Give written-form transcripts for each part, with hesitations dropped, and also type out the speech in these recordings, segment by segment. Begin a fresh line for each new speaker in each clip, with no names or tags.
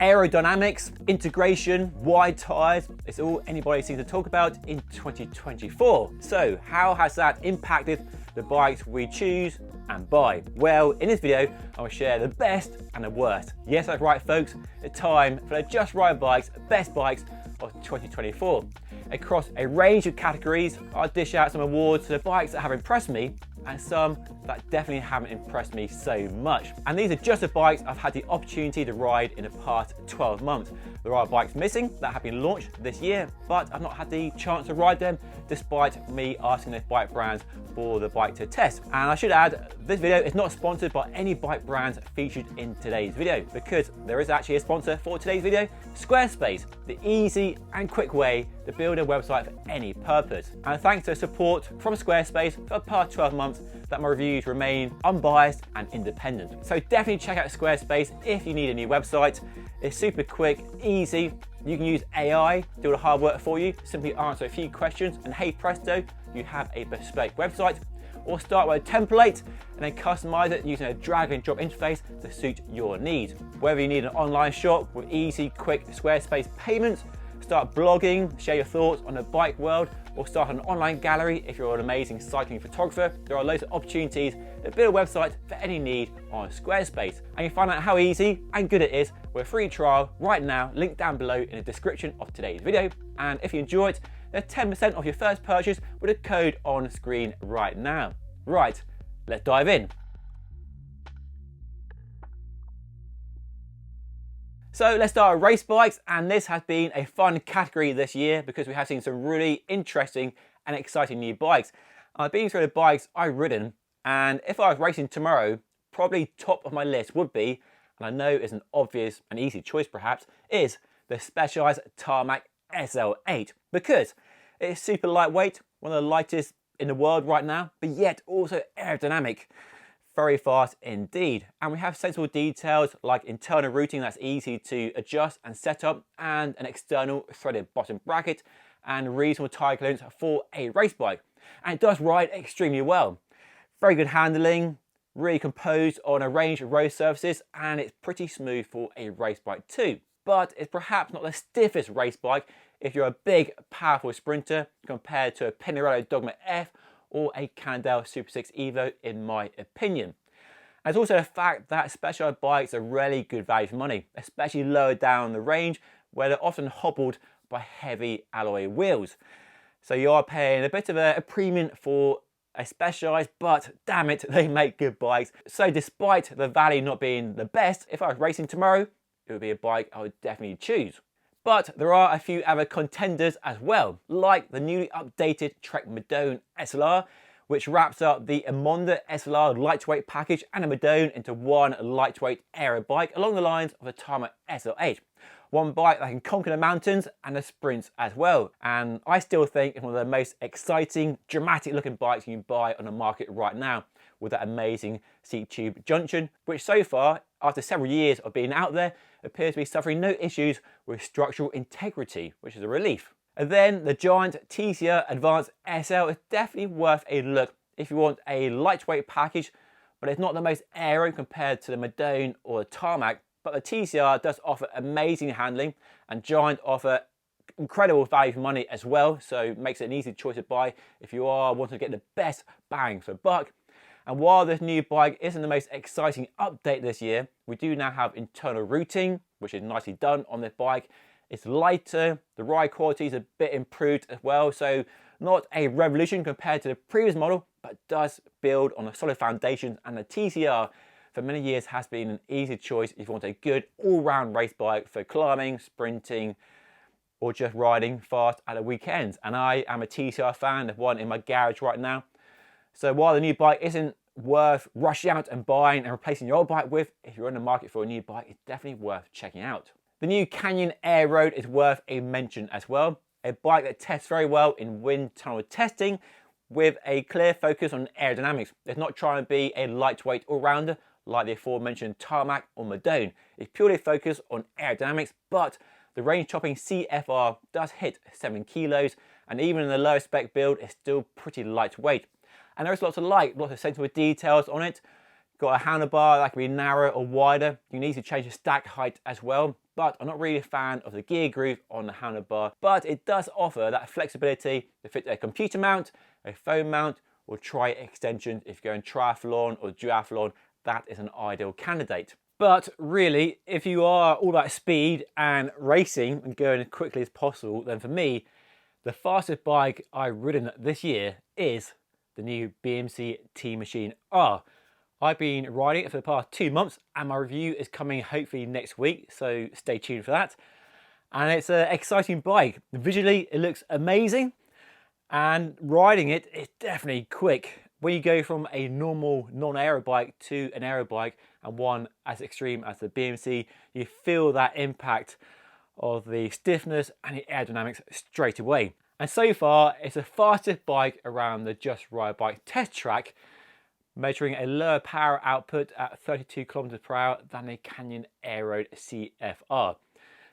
Aerodynamics, integration, wide tyres, it's all anybody seems to talk about in 2024. So how has that impacted the bikes we choose and buy? Well, in this video, I will share the best and the worst. Yes, that's right folks, it's time for the Just Ride Bikes, best bikes of 2024. Across a range of categories, I'll dish out some awards to the bikes that have impressed me and some that definitely haven't impressed me so much. And these are just the bikes I've had the opportunity to ride in the past 12 months. There are bikes missing that have been launched this year, but I've not had the chance to ride them despite me asking those bike brands for the bike to test. And I should add, this video is not sponsored by any bike brands featured in today's video, because there is actually a sponsor for today's video, Squarespace, the easy and quick way to build a website for any purpose. And thanks to support from Squarespace for the past 12 months, that my reviews remain unbiased and independent. So definitely check out Squarespace if you need a new website. It's super quick, easy. You can use AI to do the hard work for you. Simply answer a few questions and hey presto, you have a bespoke website. Or start with a template and then customize it using a drag and drop interface to suit your needs. Whether you need an online shop with easy, quick Squarespace payments, start blogging, share your thoughts on the bike world, or start an online gallery if you're an amazing cycling photographer, there are loads of opportunities to build a website for any need on Squarespace. And you find out how easy and good it is with a free trial right now, linked down below in the description of today's video. And if you enjoy it, there's 10% off your first purchase with a code on screen right now. Right, let's dive in. So let's start with race bikes, and this has been a fun category this year because we have seen some really interesting and exciting new bikes. I've been through the bikes I've ridden, and if I was racing tomorrow, probably top of my list would be, and I know is an obvious and easy choice perhaps, is the Specialized Tarmac SL8, because it's super lightweight, one of the lightest in the world right now, but yet also aerodynamic. Very fast indeed. And we have sensible details like internal routing that's easy to adjust and set up, and an external threaded bottom bracket, and reasonable tyre clearance for a race bike. And it does ride extremely well. Very good handling, really composed on a range of road surfaces, and it's pretty smooth for a race bike too. But it's perhaps not the stiffest race bike if you're a big, powerful sprinter compared to a Pinarello Dogma F or a Cannondale Super 6 Evo in my opinion. And there's also the fact that Specialized bikes are really good value for money, especially lower down the range where they're often hobbled by heavy alloy wheels. So you are paying a bit of a premium for a Specialized, but damn it, they make good bikes. So despite the value not being the best, if I was racing tomorrow, it would be a bike I would definitely choose. But there are a few other contenders as well, like the newly updated Trek Madone SLR, which wraps up the Emonda SLR lightweight package and a Madone into one lightweight aero bike along the lines of the Tarmac SL8. One bike that can conquer the mountains and the sprints as well. And I still think it's one of the most exciting, dramatic looking bikes you can buy on the market right now, with that amazing seat tube junction, which so far, after several years of being out there, appears to be suffering no issues with structural integrity, which is a relief. And then the giant TCR Advanced SL is definitely worth a look if you want a lightweight package, but it's not the most aero compared to the Madone or the Tarmac, but the TCR does offer amazing handling, and Giant offer incredible value for money as well, so it makes it an easy choice to buy if you are wanting to get the best bang for buck. And while this new bike isn't the most exciting update this year, we do now have internal routing, which is nicely done on this bike. It's lighter, the ride quality is a bit improved as well, so not a revolution compared to the previous model, but does build on a solid foundation, and the TCR for many years has been an easy choice if you want a good all-round race bike for climbing, sprinting, or just riding fast at the weekends. And I am a TCR fan, there's one in my garage right now. So while the new bike isn't worth rushing out and buying and replacing your old bike with, if you're in the market for a new bike, it's definitely worth checking out. The new Canyon Air Road is worth a mention as well. A bike that tests very well in wind tunnel testing with a clear focus on aerodynamics. It's not trying to be a lightweight all-rounder like the aforementioned Tarmac or Madone. It's purely focused on aerodynamics, but the range-topping CFR does hit 7 kilos, and even in the lower spec build, it's still pretty lightweight. And there's lots of light, lots of sensible details on it. Got a handlebar that can be narrow or wider. You need to change the stack height as well, but I'm not really a fan of the gear groove on the handlebar, but it does offer that flexibility to fit a computer mount, a phone mount, or tri extensions. If you're going triathlon or duathlon, that is an ideal candidate. But really, if you are all about speed and racing and going as quickly as possible, then for me, the fastest bike I've ridden this year is the new BMC Team Machine R. I've been riding it for the past 2 months and my review is coming hopefully next week, so stay tuned for that. And it's an exciting bike. Visually, it looks amazing, and riding it is definitely quick. When you go from a normal non-aero bike to an aero bike, and one as extreme as the BMC, you feel that impact of the stiffness and the aerodynamics straight away. And so far, it's the fastest bike around the Just Ride Bike test track, measuring a lower power output at 32 kilometers per hour than the Canyon Aeroad CFR.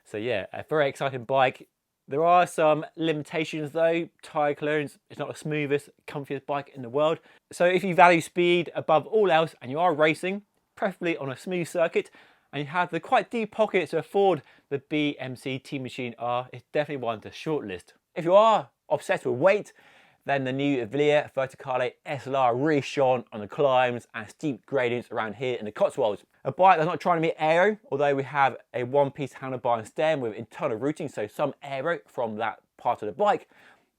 So yeah, a very exciting bike. There are some limitations though. Tyre clearance is not the smoothest, comfiest bike in the world. So if you value speed above all else and you are racing, preferably on a smooth circuit, and you have the quite deep pockets to afford the BMC Team Machine R, it's definitely one to shortlist. If you are obsessed with weight, then the new Velia Verticale SLR really shone on the climbs and steep gradients around here in the Cotswolds. A bike that's not trying to be aero, although we have a one-piece handlebar and stem with internal routing, so some aero from that part of the bike,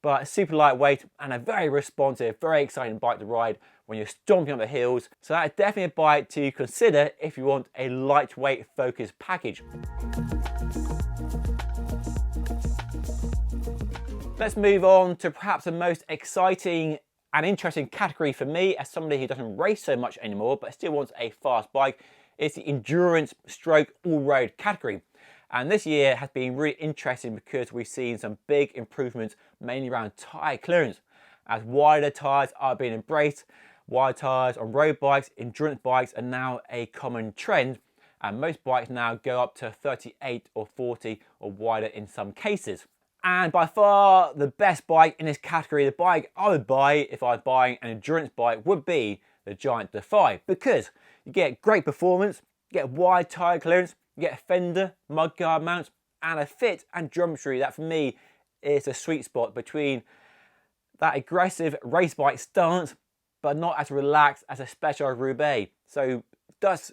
but super lightweight and a very responsive, very exciting bike to ride when you're stomping up the hills. So that's definitely a bike to consider if you want a lightweight focused package. Let's move on to perhaps the most exciting and interesting category for me as somebody who doesn't race so much anymore but still wants a fast bike. It's the endurance stroke all-road category. And this year has been really interesting because we've seen some big improvements mainly around tyre clearance. As wider tyres are being embraced, wide tyres on road bikes, endurance bikes are now a common trend, and most bikes now go up to 38 or 40 or wider in some cases. And by far the best bike in this category, the bike I would buy if I was buying an endurance bike, would be the Giant Defy, because you get great performance, you get wide tyre clearance, you get a fender, mudguard mounts, and a fit and geometry that for me is a sweet spot between that aggressive race bike stance, but not as relaxed as a Specialized Roubaix. So it does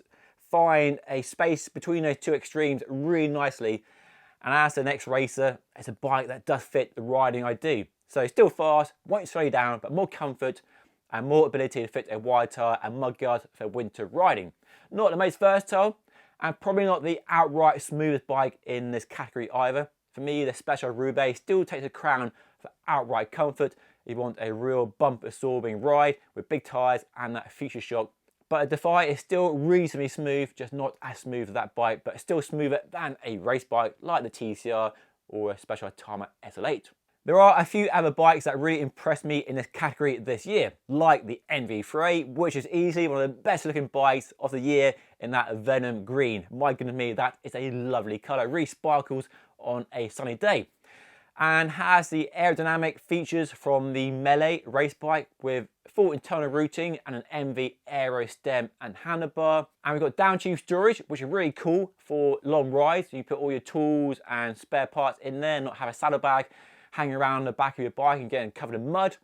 find a space between those two extremes really nicely. And as the next racer, it's a bike that does fit the riding I do. So still fast, won't slow you down, but more comfort and more ability to fit a wide tyre and mudguards for winter riding. Not the most versatile, and probably not the outright smoothest bike in this category either. For me, the Specialized Roubaix still takes the crown for outright comfort. You want a real bump absorbing ride with big tyres and that future shock. But a Defy is still reasonably smooth, just not as smooth as that bike, but still smoother than a race bike like the TCR or a Specialized Tarmac SL8. There are a few other bikes that really impressed me in this category this year, like the NV3, which is easily one of the best looking bikes of the year in that Venom green. My goodness me, that is a lovely colour, really sparkles on a sunny day. And has the aerodynamic features from the Melee race bike with full internal routing and an MV aero stem and handlebar. And we've got down tube storage, which is really cool for long rides. You put all your tools and spare parts in there, not have a saddlebag hanging around the back of your bike and getting covered in mud.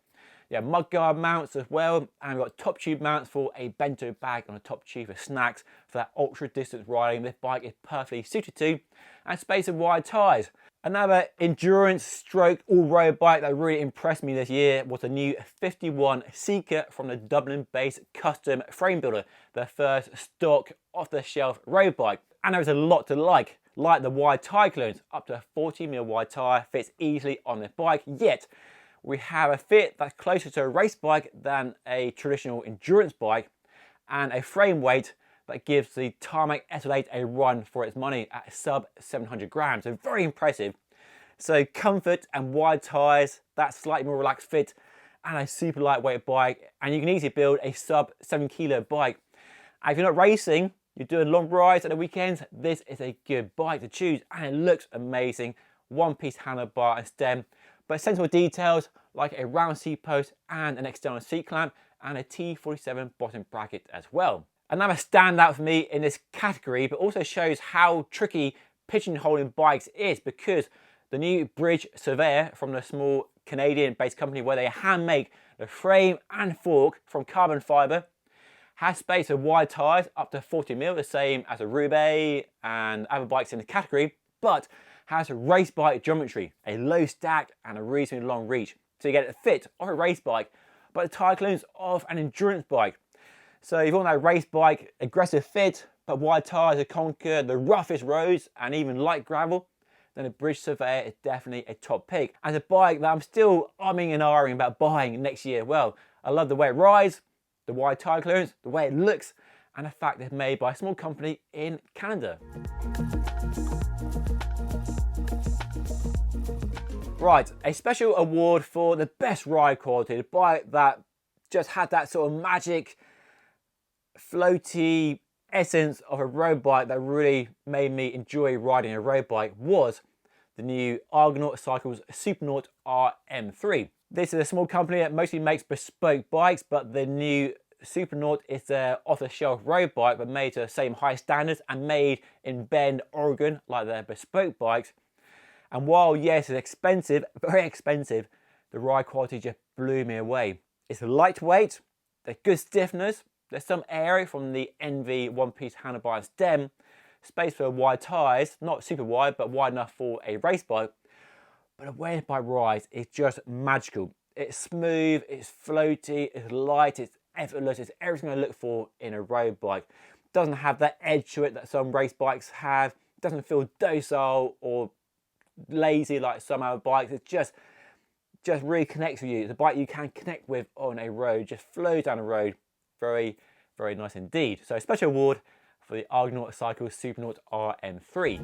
Yeah, mudguard mounts as well, and we've got top tube mounts for a bento bag on the top tube for snacks for that ultra distance riding this bike is perfectly suited to, and space of wide tyres. Another endurance stroke all-road bike that really impressed me this year was the new 51 Seeker from the Dublin-based Custom Frame Builder, the first stock off-the-shelf road bike. And there is a lot to like the wide tyre clearance, up to a 40mm wide tyre fits easily on this bike, yet we have a fit that's closer to a race bike than a traditional endurance bike, and a frame weight that gives the Tarmac SL8 a run for its money at sub 700 grams, so very impressive. So comfort and wide tyres, that slightly more relaxed fit, and a super lightweight bike, and you can easily build a sub 7 kilo bike. And if you're not racing, you're doing long rides at the weekends, this is a good bike to choose, and it looks amazing. One piece handlebar and stem, but sensible details like a round seat post and an external seat clamp and a T47 bottom bracket as well. Another standout for me in this category, but also shows how tricky pigeonholing bikes is, because the new Bridge Surveyor from the small Canadian-based company where they hand make the frame and fork from carbon fibre has space for wide tyres up to 40mm, the same as a Roubaix and other bikes in the category, but has race bike geometry, a low stack and a reasonably long reach. So you get the fit of a race bike, but the tyre clearance of an endurance bike. So if you want that race bike, aggressive fit, but wide tyres to conquer the roughest roads and even light gravel, then the Bridge Surveyor is definitely a top pick. As a bike that I'm still umming and ahhing about buying next year. Well, I love the way it rides, the wide tyre clearance, the way it looks, and the fact it's made by a small company in Canada. Right, a special award for the best ride quality, the bike that just had that sort of magic, floaty essence of a road bike that really made me enjoy riding a road bike, was the new Argonaut Cycles Supernaut RM3. This is a small company that mostly makes bespoke bikes, but the new Supernaut is their off-the-shelf road bike, but made to the same high standards and made in Bend, Oregon, like their bespoke bikes. And while, yes, it's expensive, very expensive, the ride quality just blew me away. It's lightweight, there's good stiffness, there's some area from the NV one-piece handlebar and stem, space for wide tyres, not super wide, but wide enough for a race bike. But the way the bike rides is just magical. It's smooth, it's floaty, it's light, it's effortless, it's everything I look for in a road bike. It doesn't have that edge to it that some race bikes have. It doesn't feel docile or lazy like some other bikes. It just really connects with you. It's a bike you can connect with on a road, just flows down the road. Very, very nice indeed. So a special award for the Argonaut Cycles Supernaut RM3.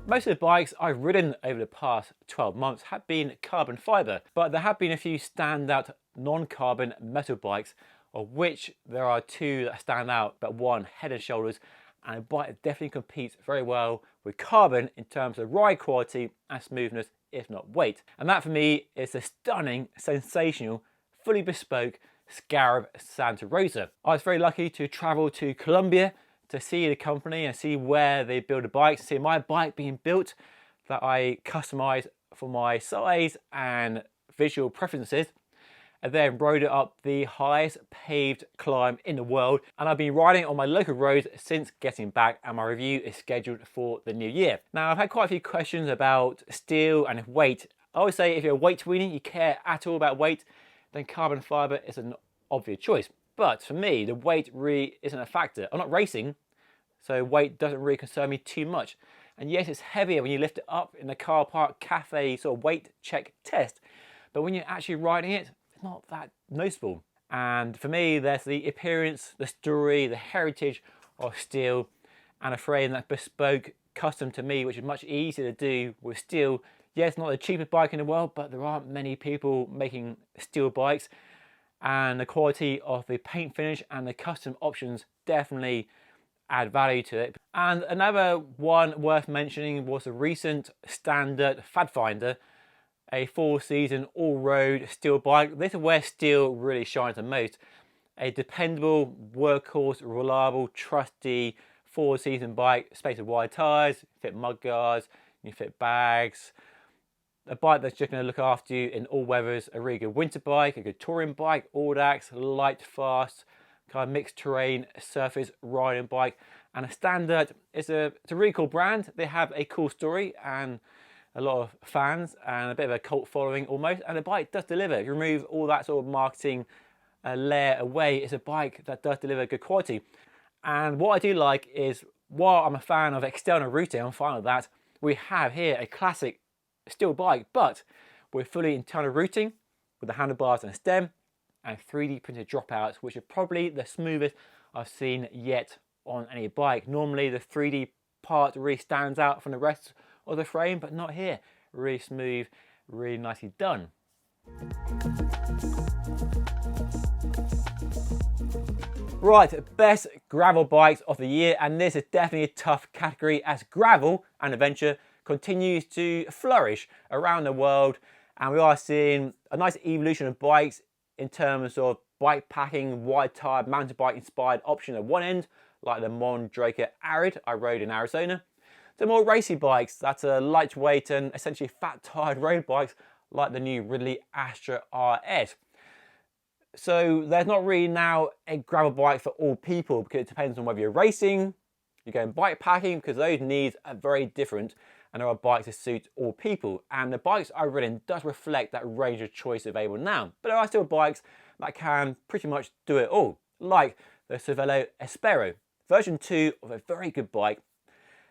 Most of the bikes I've ridden over the past 12 months have been carbon fibre, but there have been a few standout non-carbon metal bikes, of which there are two that stand out, but one head and shoulders, and a bike that definitely competes very well with carbon in terms of ride quality and smoothness, if not weight. And that for me is the stunning, sensational, fully bespoke Scarab Santa Rosa. I was very lucky to travel to Colombia to see the company and see where they build the bikes, see my bike being built that I customised for my size and visual preferences, and then rode it up the highest paved climb in the world. And I've been riding on my local roads since getting back, and my review is scheduled for the new year. Now, I've had quite a few questions about steel and weight. I always say if you're a weight weenie, you care at all about weight, then carbon fibre is an obvious choice. But for me, the weight really isn't a factor. I'm not racing, so weight doesn't really concern me too much. And yes, it's heavier when you lift it up in the car park cafe sort of weight check test, but when you're actually riding it, it's not that noticeable. And for me, there's the appearance, the story, the heritage of steel, and a frame that's bespoke, custom to me, which is much easier to do with steel. Yes, not the cheapest bike in the world, but there aren't many people making steel bikes, and the quality of the paint finish and the custom options definitely add value to it. And another one worth mentioning was the recent standard Fadfinder, a 4-season all-road steel bike. This is where steel really shines the most. A dependable, workhorse, reliable, trusty 4-season bike, space of wide tyres, fit mud guards, you fit bags. A bike that's just going to look after you in all weathers, a really good winter bike, a good touring bike, all-axle, light, fast, kind of mixed terrain, surface riding bike. And a standard, it's a really cool brand. They have a cool story and a lot of fans and a bit of a cult following almost. And the bike does deliver. If you remove all that sort of marketing layer away, it's a bike that does deliver good quality. And what I do like is, while I'm a fan of external routing, I'm fine with that, we have here a classic steel bike, but with fully internal routing, with the handlebars and a stem, and 3D printed dropouts, which are probably the smoothest I've seen yet on any bike. Normally the 3D part really stands out from the rest of the frame, but not here. Really smooth, really nicely done. Right, best gravel bikes of the year, and this is definitely a tough category as gravel and adventure continues to flourish around the world, and we are seeing a nice evolution of bikes in terms of bike packing, wide tire, mountain bike inspired option at one end, like the Mondraker Arid I rode in Arizona, to more racy bikes that are lightweight and essentially fat tired road bikes like the new Ridley Astra RS. So there's not really now a gravel bike for all people, because it depends on whether you're racing, you're going bike packing, because those needs are very different, and there are bikes that suit all people. And the bikes I've ridden does reflect that range of choice available now, but there are still bikes that can pretty much do it all, like the Cervelo Espero, version 2 of a very good bike.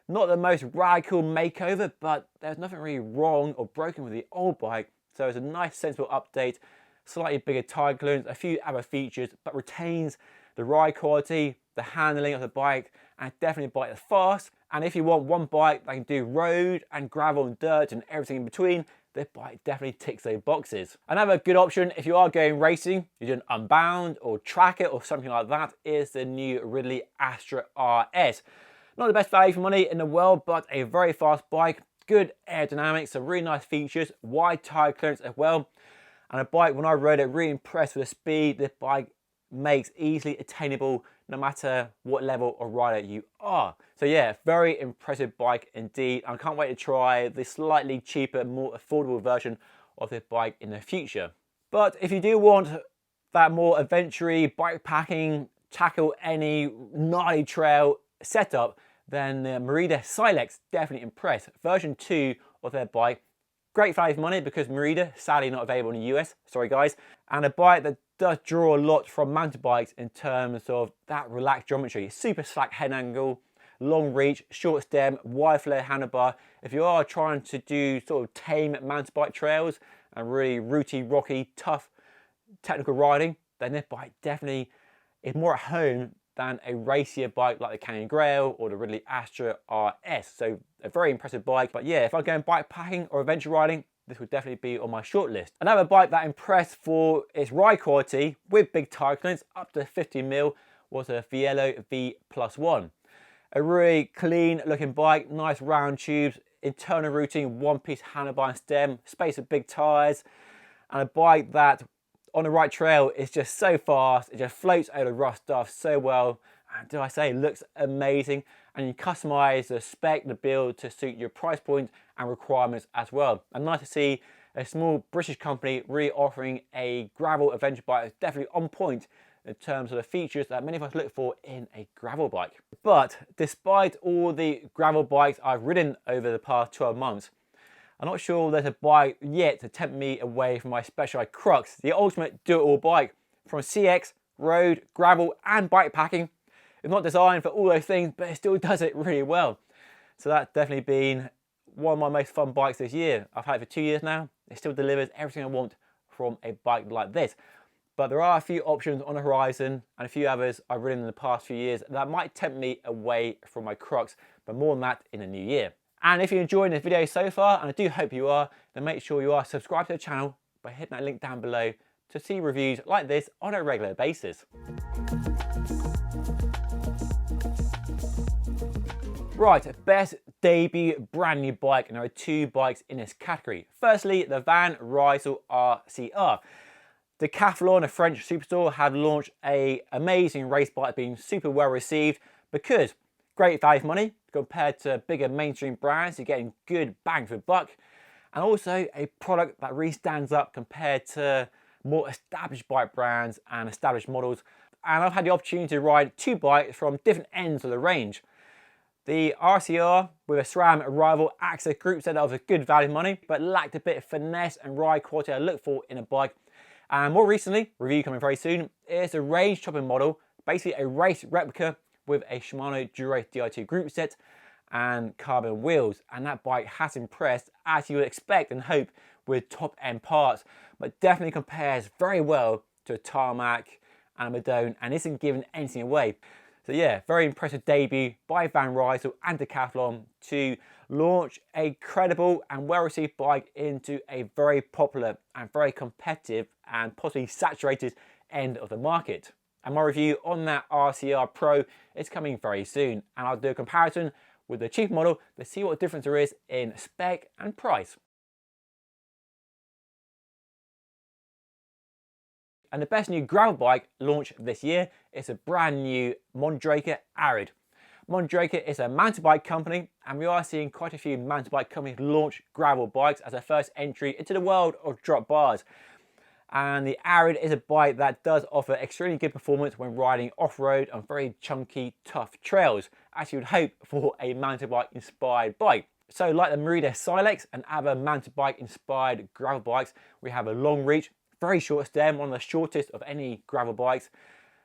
Not the most radical makeover, but there's nothing really wrong or broken with the old bike, so it's a nice sensible update, slightly bigger tire clearance, a few other features, but retains the ride quality, the handling of the bike, and definitely a bike that's fast. And if you want one bike that can do road and gravel and dirt and everything in between, this bike definitely ticks those boxes. Another good option if you are going racing, you're doing Unbound or Track It or something like that, is the new Ridley Astra RS. Not the best value for money in the world, but a very fast bike, good aerodynamics, some really nice features, wide tire clearance as well. And a bike, when I rode it, really impressed with the speed this bike makes easily attainable no matter what level of rider you are. So yeah, very impressive bike indeed. I can't wait to try the slightly cheaper, more affordable version of this bike in the future. But if you do want that more adventure bike packing, tackle any gnarly trail setup, then the Merida Silex definitely impressed. Version 2 of their bike, great value for money, because Merida sadly not available in the US, sorry guys, and a bike that does draw a lot from mountain bikes in terms of that relaxed geometry, super slack head angle, long reach, short stem, wide flare handlebar. If you are trying to do sort of tame mountain bike trails and really rooty, rocky, tough technical riding, then this bike definitely is more at home than a racier bike like the Canyon Grail or the Ridley Astra RS. So a very impressive bike. But yeah, if I'm going bike packing or adventure riding, this would definitely be on my short list. Another bike that impressed for its ride quality with big tire clearance up to 50mm was a Fiello V+1. A really clean looking bike, nice round tubes, internal routing, one-piece handlebar and stem, space of big tires, and a bike that on the right trail is just so fast, it just floats over the rough stuff so well, and do I say, looks amazing. And you customize the spec, the build to suit your price point and requirements as well. And nice to see a small British company really offering a gravel adventure bike that's definitely on point in terms of the features that many of us look for in a gravel bike. But despite all the gravel bikes I've ridden over the past 12 months, I'm not sure there's a bike yet to tempt me away from my Specialized Crux, the ultimate do-it-all bike. From CX, road, gravel and bike packing. It's not designed for all those things, but it still does it really well. So that's definitely been one of my most fun bikes this year. I've had it for 2 years now. It still delivers everything I want from a bike like this. But there are a few options on the horizon and a few others I've ridden in the past few years that might tempt me away from my Crux, but more on that in the new year. And if you're enjoying this video so far, and I do hope you are, then make sure you are subscribed to the channel by hitting that link down below to see reviews like this on a regular basis. Right, best debut brand new bike, and there are two bikes in this category. Firstly, the Van Rysel RCR. Decathlon, a French superstore, have launched an amazing race bike being super well received because great value for money compared to bigger mainstream brands. You're getting good bang for buck, and also a product that really stands up compared to more established bike brands and established models. And I've had the opportunity to ride two bikes from different ends of the range. The RCR with a SRAM rival Access Group said that was a good value for money, but lacked a bit of finesse and ride quality I look for in a bike. And more recently, review coming very soon, is a range chopping model, basically a race replica with a Shimano Dura Di2 group set and carbon wheels. And that bike has impressed, as you would expect and hope, with top end parts, but definitely compares very well to a Tarmac and a Madone and isn't giving anything away. So yeah, very impressive debut by Van Rysel and Decathlon to launch a credible and well-received bike into a very popular and very competitive and possibly saturated end of the market. And my review on that RCR Pro is coming very soon, and I'll do a comparison with the cheap model to see what difference there is in spec and price. And the best new gravel bike launched this year is a brand new Mondraker Arid. Mondraker is a mountain bike company, and we are seeing quite a few mountain bike companies launch gravel bikes as their first entry into the world of drop bars. And the Arid is a bike that does offer extremely good performance when riding off-road on very chunky, tough trails, as you would hope for a mountain bike inspired bike. So like the Merida Silex and other mountain bike inspired gravel bikes, we have a long reach, very short stem, one of the shortest of any gravel bikes,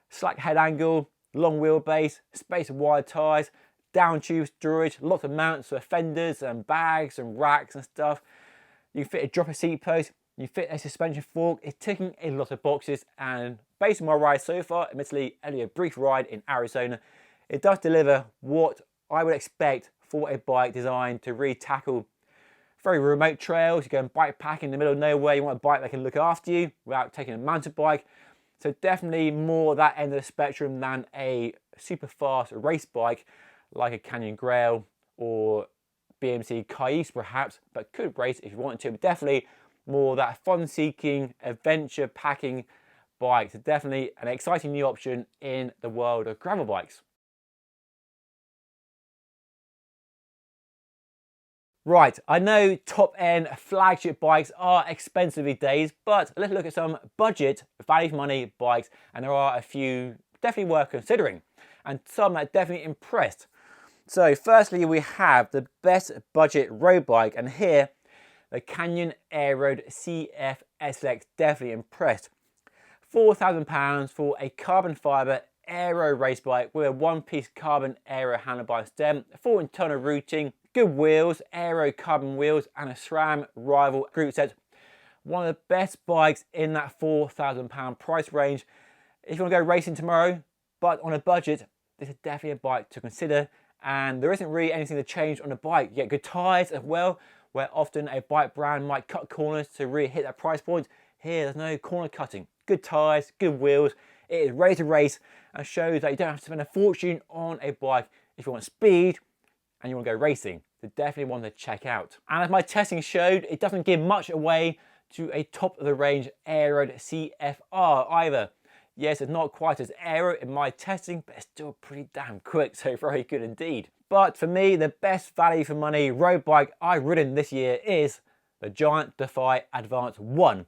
slack head angle, long wheelbase, space of wide tyres, down tube storage, lots of mounts for fenders and bags and racks and stuff. You can fit a dropper seat post, you fit a suspension fork. It's ticking a lot of boxes, and based on my ride so far, admittedly only a brief ride in Arizona, it does deliver what I would expect for a bike designed to really tackle very remote trails. You go and bike pack in the middle of nowhere, you want a bike that can look after you without taking a mountain bike. So definitely more that end of the spectrum than a super fast race bike like a Canyon Grail or BMC Cayuse perhaps, but could race if you wanted to. But definitely more that fun-seeking, adventure-packing bike. So definitely an exciting new option in the world of gravel bikes. Right, I know top-end flagship bikes are expensive these days, but let's look at some budget, value for money bikes, and there are a few definitely worth considering, and some that definitely impressed. So firstly, we have the best budget road bike, and here, the Canyon Aeroad CF SX definitely impressed. £4,000 for a carbon fibre aero race bike with a one-piece carbon aero handlebar stem, full internal routing, good wheels, aero carbon wheels, and a SRAM rival group set. One of the best bikes in that £4,000 price range. If you want to go racing tomorrow, but on a budget, this is definitely a bike to consider. And there isn't really anything to change on the bike. You get good tyres as well, where often a bike brand might cut corners to really hit that price point. Here, there's no corner cutting. Good tyres, good wheels. It is ready to race and shows that you don't have to spend a fortune on a bike if you want speed and you want to go racing. So definitely one to check out. And as my testing showed, it doesn't give much away to a top of the range Aeroad CFR either. Yes, it's not quite as aero in my testing, but it's still pretty damn quick, so very good indeed. But for me, the best value for money road bike I've ridden this year is the Giant Defy Advance 1,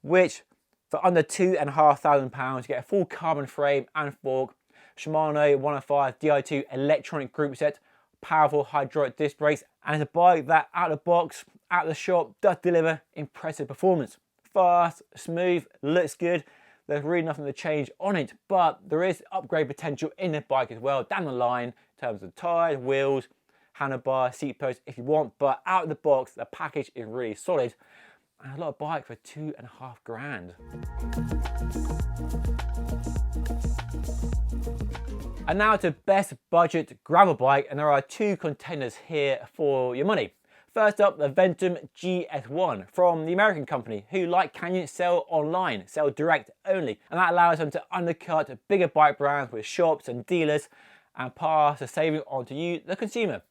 which for under £2,500 you get a full carbon frame and fork, Shimano 105 Di2 electronic group set, powerful hydraulic disc brakes, and it's a bike that out of the box, out of the shop, does deliver impressive performance. Fast, smooth, looks good. There's really nothing to change on it, but there is upgrade potential in the bike as well down the line in terms of tyres, wheels, handlebar, seat post if you want, but out of the box, the package is really solid. And a lot of bike for £2,500. And now to best budget gravel bike, and there are two contenders here for your money. First up, the Ventum GS1 from the American company, who like Canyon sell online, sell direct only, and that allows them to undercut bigger bike brands with shops and dealers and pass the saving on to you, the consumer.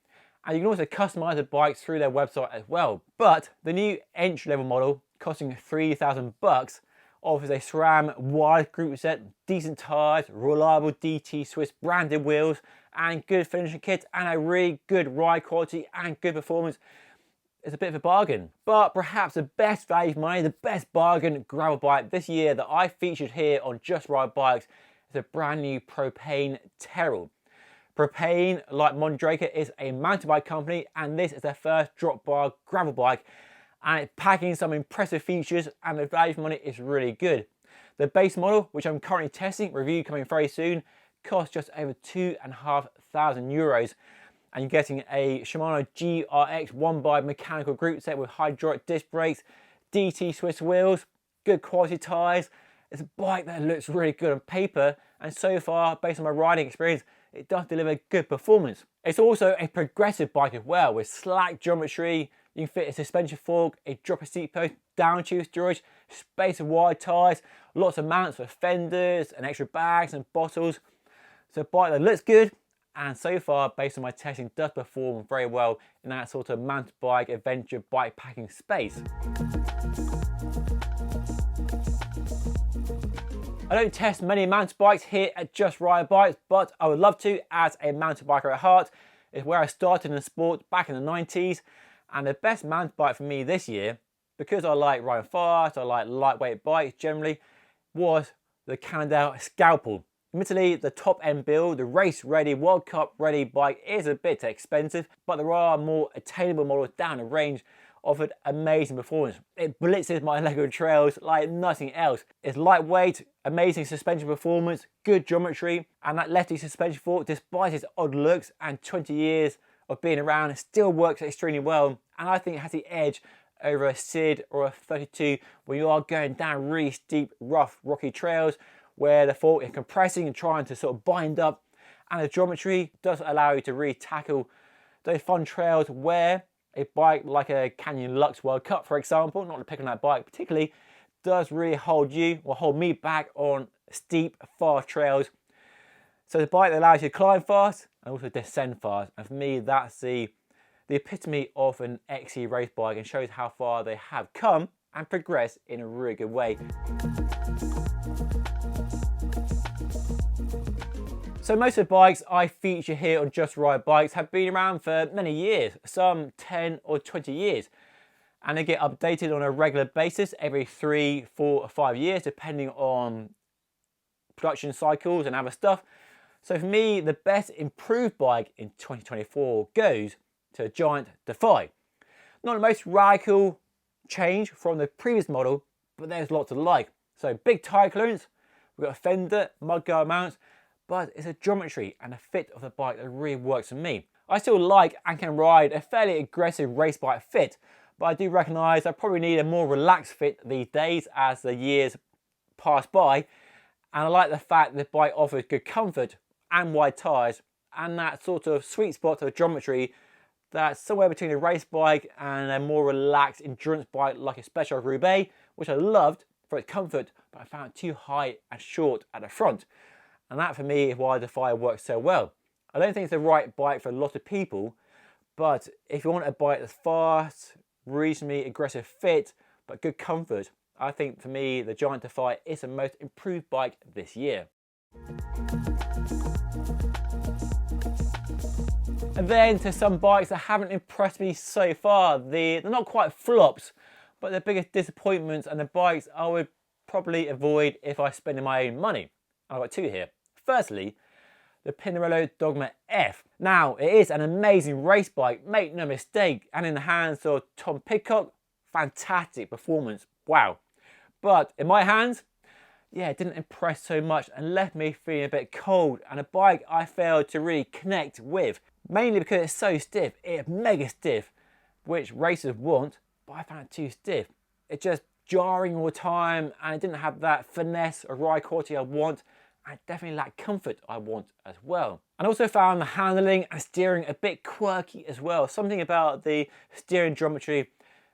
And you can also customize the bikes through their website as well. But the new entry-level model, costing $3,000, offers a SRAM wide group set, decent tyres, reliable DT Swiss branded wheels, and good finishing kit, and a really good ride quality and good performance. It's a bit of a bargain. But perhaps the best value for money, the best bargain gravel bike this year that I featured here on Just Ride Bikes is a brand new Propane Terrell. Propane, like Mondraker, is a mountain bike company, and this is their first drop bar gravel bike, and it's packing some impressive features, and the value for money is really good. The base model, which I'm currently testing, review coming very soon, costs just over €2,500, and you're getting a Shimano GRX 1x mechanical group set with hydraulic disc brakes, DT Swiss wheels, good quality tyres. It's a bike that looks really good on paper, and so far, based on my riding experience, it does deliver good performance. It's also a progressive bike as well, with slack geometry. You can fit a suspension fork, a dropper seat post, down tube storage, space of wide tyres, lots of mounts for fenders and extra bags and bottles. It's a bike that looks good, and so far, based on my testing, does perform very well in that sort of mountain bike, adventure, bike packing space. I don't test many mountain bikes here at Just Ride Bikes, but I would love to, as a mountain biker at heart. It's where I started in the sport back in the 90s, and the best mountain bike for me this year, because I like riding fast, I like lightweight bikes generally, was the Cannondale Scalpel. Admittedly, the top end build, the race ready, World Cup ready bike is a bit expensive, but there are more attainable models down the range offered amazing performance. It blitzes my Lego trails like nothing else. It's lightweight, amazing suspension performance, good geometry, and that lefty suspension fork, despite its odd looks and 20 years of being around, it still works extremely well. And I think it has the edge over a SID or a 32 when you are going down really steep, rough, rocky trails where the fork is compressing and trying to sort of bind up. And the geometry does allow you to really tackle those fun trails where a bike like a Canyon Lux World Cup, for example, not to pick on that bike particularly, does really hold you or hold me back on steep, fast trails. So the bike that allows you to climb fast and also descend fast. And for me, that's the epitome of an XC race bike and shows how far they have come and progressed in a really good way. So most of the bikes I feature here on Just Ride Bikes have been around for many years, some 10 or 20 years. And they get updated on a regular basis every 3, 4 or 5 years, depending on production cycles and other stuff. So for me, the best improved bike in 2024 goes to Giant Defy. Not the most radical change from the previous model, but there's lots to like. So big tyre clearance, we've got a fender, mudguard mounts, but it's a geometry and a fit of the bike that really works for me. I still like and can ride a fairly aggressive race bike fit, but I do recognise I probably need a more relaxed fit these days as the years pass by. And I like the fact that the bike offers good comfort and wide tyres and that sort of sweet spot of geometry that's somewhere between a race bike and a more relaxed endurance bike like a Special Roubaix, which I loved for its comfort, but I found it too high and short at the front. And that for me is why the Defy works so well. I don't think it's the right bike for a lot of people, but if you want a bike that's fast, reasonably aggressive fit, but good comfort, I think for me the Giant Defy is the most improved bike this year. And then to some bikes that haven't impressed me so far. They're not quite flops, but the biggest disappointments and the bikes I would probably avoid if I spend my own money. I've got two here. Firstly, the Pinarello Dogma F. Now, it is an amazing race bike, make no mistake, and in the hands of Tom Pidcock, fantastic performance, wow. But in my hands, yeah, it didn't impress so much and left me feeling a bit cold, and a bike I failed to really connect with, mainly because it's so stiff. It's mega stiff, which racers want, but I found it too stiff. It's just jarring all the time, and it didn't have that finesse or ride quality I want. I definitely lack comfort I want as well. And also found the handling and steering a bit quirky as well. Something about the steering geometry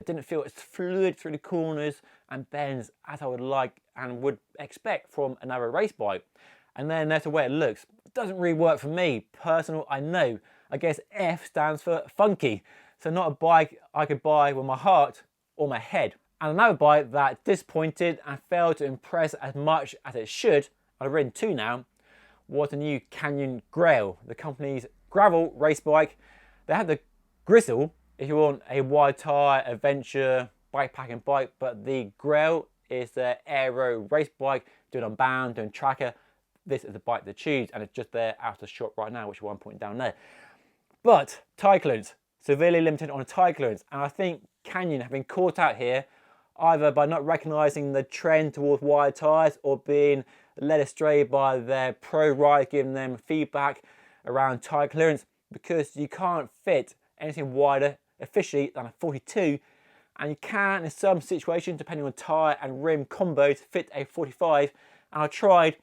didn't feel as fluid through the corners and bends as I would like and would expect from another race bike. And then there's the way it looks. It doesn't really work for me. Personal, I know. I guess F stands for funky. So not a bike I could buy with my heart or my head. And another bike that disappointed and failed to impress as much as it should, I've ridden two now, was the new Canyon Grail, the company's gravel race bike. They have the Grizzle if you want a wide tyre, adventure, bikepacking bike, but the Grail is their aero race bike, doing Unbound, doing Tracker. This is the bike to choose, and it's just there out of the shop right now, which is why I'm pointing down there. But tyre clearance, severely limited on tyre clearance, and I think Canyon have been caught out here either by not recognising the trend towards wide tyres or being led astray by their pro riders giving them feedback around tyre clearance, because you can't fit anything wider officially than a 42, and you can in some situations, depending on tyre and rim combos, fit a 45, and I tried.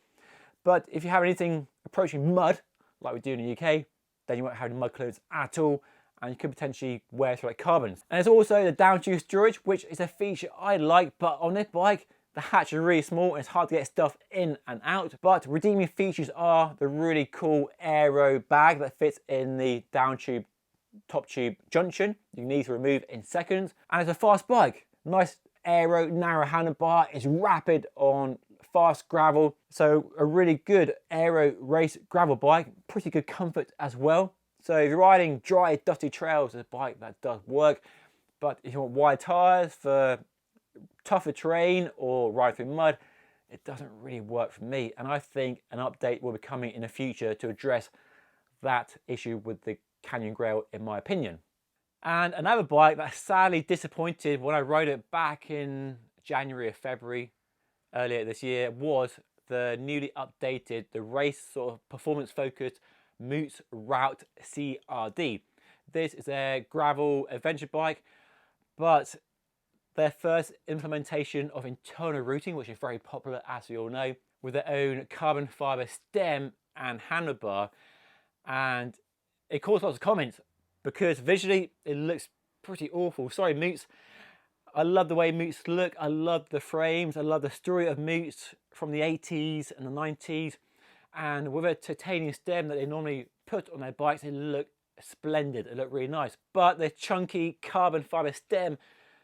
But if you have anything approaching mud like we do in the UK, then you won't have any mud clearance at all, and you could potentially wear through like carbons. And there's also the down tube storage, which is a feature I like, but on this bike the hatch is really small and it's hard to get stuff in and out. But redeeming features are the really cool aero bag that fits in the down tube, top tube junction. You can easily remove in seconds. And it's a fast bike. Nice aero, narrow handlebar. It's rapid on fast gravel. So a really good aero race gravel bike, pretty good comfort as well. So if you're riding dry, dusty trails, it's a bike that does work. But if you want wide tyres for tougher terrain or ride through mud, it doesn't really work for me. And I think an update will be coming in the future to address that issue with the Canyon Grail, in my opinion. And another bike that sadly disappointed when I rode it back in January or February earlier this year was the newly updated, the race sort of performance focused Moots Route CRD. This is a gravel adventure bike, but their first implementation of internal routing, which is very popular as we all know, with their own carbon fiber stem and handlebar. And it caused lots of comments because visually it looks pretty awful. Sorry, Moots. I love the way Moots look. I love the frames. I love the story of Moots from the 80s and the 90s. And with a titanium stem that they normally put on their bikes, it looked splendid. It looked really nice. But the chunky carbon fiber stem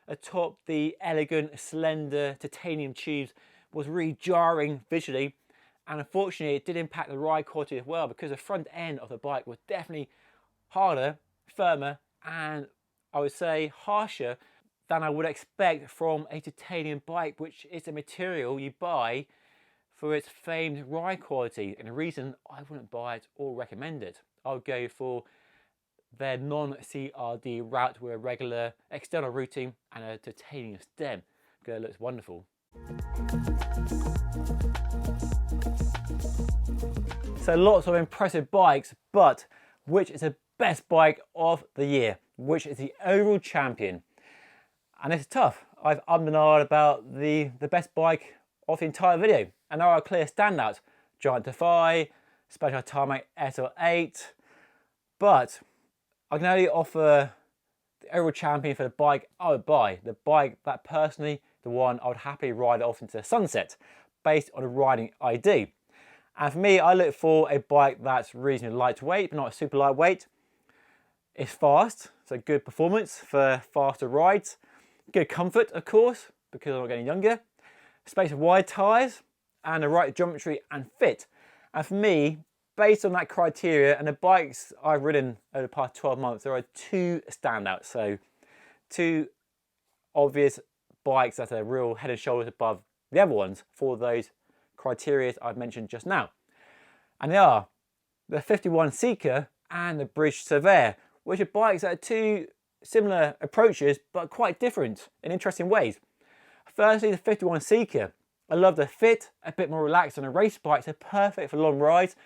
atop the elegant, slender titanium tubes was really jarring visually. And unfortunately, it did impact the ride quality as well, because the front end of the bike was definitely harder, firmer, and I would say harsher than I would expect from a titanium bike, which is a material you buy for its famed ride quality. And the reason I wouldn't buy it or recommend it, I would go for their non-CRD route with a regular external routing and a titanium stem, because it looks wonderful. So lots of impressive bikes, but which is the best bike of the year? Which is the overall champion? And it's tough. I've ummed and ahed about the best bike of the entire video. And there are clear standouts. Giant Defy, Special Tarmac SL8. But I can only offer the overall champion for the bike I would buy. The bike that personally, the one I would happily ride off into the sunset, based on the riding I do. And for me, I look for a bike that's reasonably lightweight, but not super lightweight. It's fast, so good performance for faster rides. Good comfort, of course, because I'm not getting younger. Space of wide tyres, and the right geometry and fit. And for me, based on that criteria and the bikes I've ridden over the past 12 months, there are two standouts. So two obvious bikes that are real head and shoulders above the other ones for those criteria I've mentioned just now. And they are the 51 Seeker and the Bridge Surveyor, which are bikes that are two similar approaches but quite different in interesting ways. Firstly, the 51 Seeker. I love the fit, a bit more relaxed than a race bike, so perfect for long rides.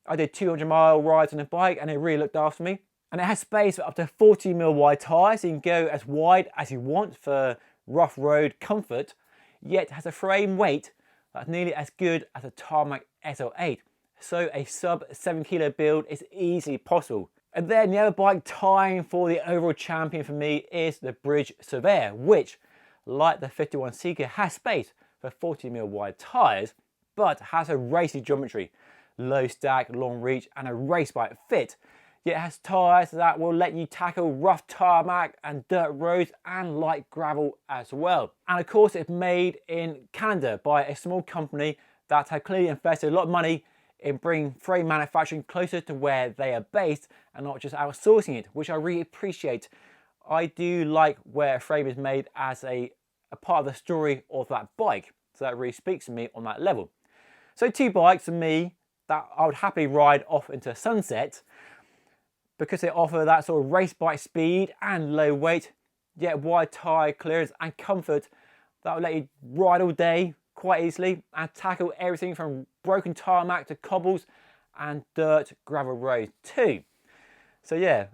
I did 200-mile rides on a bike and it really looked after me. And it has space for up to 40mm wide tyres, so you can go as wide as you want for rough road comfort, yet has a frame weight that's nearly as good as a Tarmac SL8. So a sub 7 kilo build is easily possible. And then the other bike tying for the overall champion for me is the Bridge Surveyor, which, like the 51 Seeker, has space for 40mm wide tyres, but has a racy geometry, low stack, long reach, and a race bike fit. Yet it has tyres that will let you tackle rough tarmac and dirt roads and light gravel as well. And of course, it's made in Canada by a small company that had clearly invested a lot of money in bringing frame manufacturing closer to where they are based and not just outsourcing it, which I really appreciate. I do like where a frame is made as a part of the story of that bike. So that really speaks to me on that level. So two bikes for me that I would happily ride off into sunset because they offer that sort of race bike speed and low weight, yet wide tyre clearance and comfort that will let you ride all day quite easily and tackle everything from broken tarmac to cobbles and dirt gravel roads too. So yeah,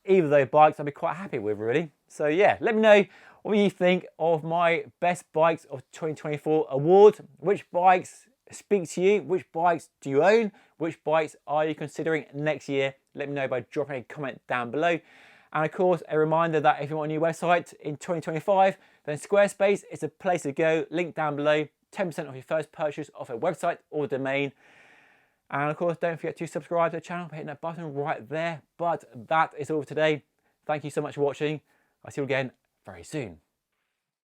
either of those bikes I'd be quite happy with really. So yeah, let me know what you think of my best bikes of 2024 awards. Which bikes speak to you? Which bikes do you own? Which bikes are you considering next year? Let me know by dropping a comment down below. And of course, a reminder that if you want a new website in 2025, then Squarespace is the place to go. Link down below. 10% off your first purchase of a website or domain. And of course, don't forget to subscribe to the channel by hitting that button right there. But that is all for today. Thank you so much for watching. I'll see you again very soon.